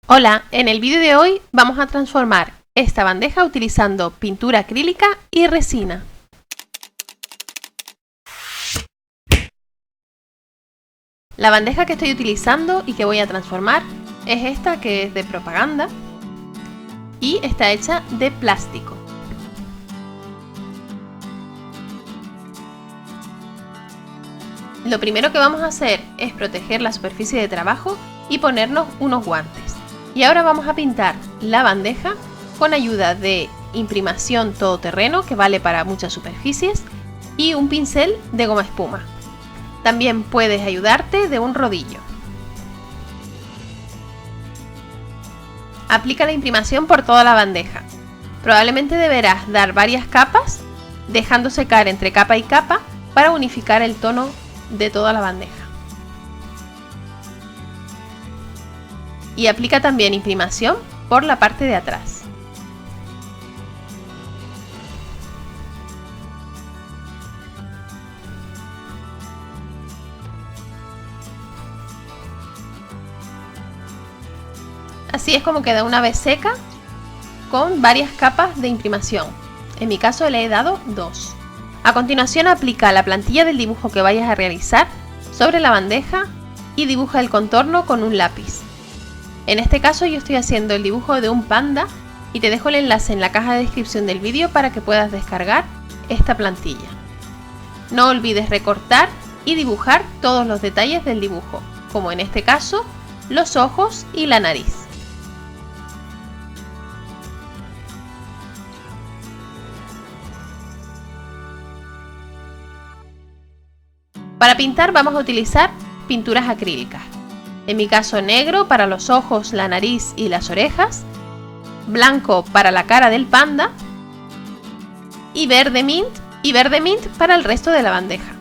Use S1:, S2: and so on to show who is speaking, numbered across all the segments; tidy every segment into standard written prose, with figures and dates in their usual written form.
S1: Hola, en el vídeo de hoy vamos a transformar esta bandeja utilizando pintura acrílica y resina. La bandeja que estoy utilizando y que voy a transformar es esta, que es de propaganda y está hecha de plástico. Lo primero que vamos a hacer es proteger la superficie de trabajo y ponernos unos guantes. Y ahora vamos a pintar la bandeja con ayuda de imprimación todoterreno, que vale para muchas superficies, y un pincel de goma espuma. También puedes ayudarte de un rodillo. Aplica la imprimación por toda la bandeja. Probablemente deberás dar varias capas, dejando secar entre capa y capa para unificar el tono de toda la bandeja. Y aplica también imprimación por la parte de atrás. Así es como queda una vez seca, con varias capas de imprimación. En mi caso le he dado 2. A continuación aplica la plantilla del dibujo que vayas a realizar sobre la bandeja y dibuja el contorno con un lápiz. En este caso yo estoy haciendo el dibujo de un panda y te dejo el enlace en la caja de descripción del vídeo para que puedas descargar esta plantilla. No olvides recortar y dibujar todos los detalles del dibujo, como en este caso los ojos y la nariz. Para pintar vamos a utilizar pinturas acrílicas. En mi caso negro para los ojos, la nariz y las orejas, blanco para la cara del panda y verde mint para el resto de la bandeja.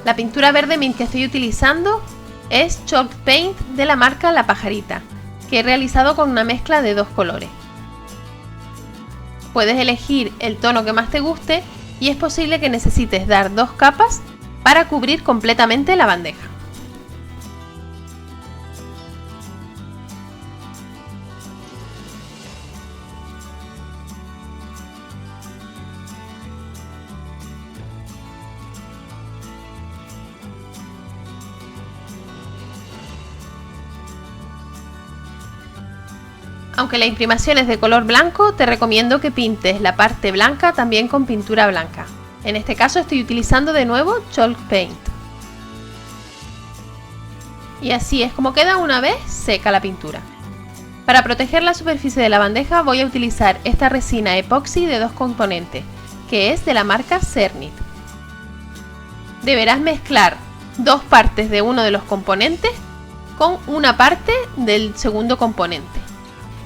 S1: La pintura verde mint que estoy utilizando es Chalk Paint de la marca La Pajarita, que he realizado con una mezcla de 2 colores. Puedes elegir el tono que más te guste y es posible que necesites dar 2 capas para cubrir completamente la bandeja. Aunque la imprimación es de color blanco, te recomiendo que pintes la parte blanca también con pintura blanca. En este caso estoy utilizando de nuevo Chalk Paint. Y así es como queda una vez seca la pintura. Para proteger la superficie de la bandeja voy a utilizar esta resina epoxi de 2 componentes, que es de la marca Cernit. Deberás mezclar 2 partes de uno de los componentes con una parte del segundo componente.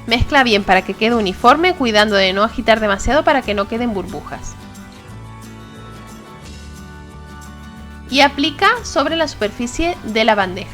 S1: Mezcla bien para que quede uniforme, cuidando de no agitar demasiado para que no queden burbujas. Y aplica sobre la superficie de la bandeja.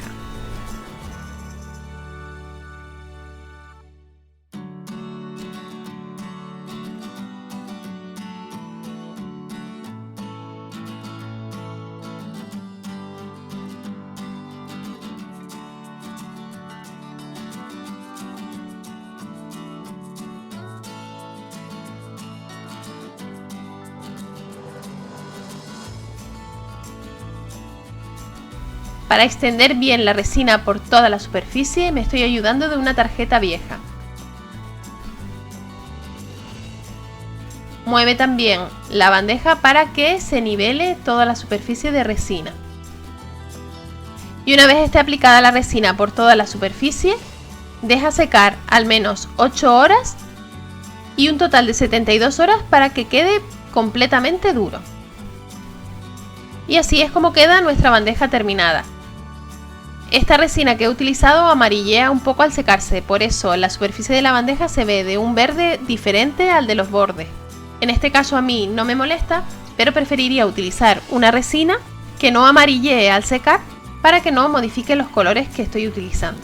S1: Para extender bien la resina por toda la superficie me estoy ayudando de una tarjeta vieja. Mueve también la bandeja para que se nivele toda la superficie de resina. Y una vez esté aplicada la resina por toda la superficie, deja secar al menos 8 horas y un total de 72 horas para que quede completamente duro. Y así es como queda nuestra bandeja terminada. Esta resina que he utilizado amarillea un poco al secarse, por eso la superficie de la bandeja se ve de un verde diferente al de los bordes. En este caso a mí no me molesta, pero preferiría utilizar una resina que no amarillee al secar para que no modifique los colores que estoy utilizando.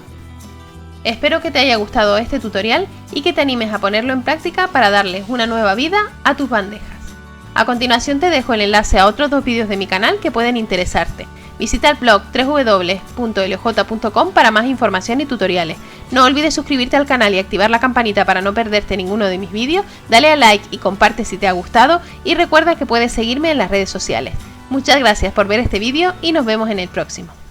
S1: Espero que te haya gustado este tutorial y que te animes a ponerlo en práctica para darles una nueva vida a tus bandejas. A continuación te dejo el enlace a otros 2 vídeos de mi canal que pueden interesarte. Visita el blog www.elioj.com para más información y tutoriales. No olvides suscribirte al canal y activar la campanita para no perderte ninguno de mis vídeos, dale a like y comparte si te ha gustado y recuerda que puedes seguirme en las redes sociales. Muchas gracias por ver este vídeo y nos vemos en el próximo.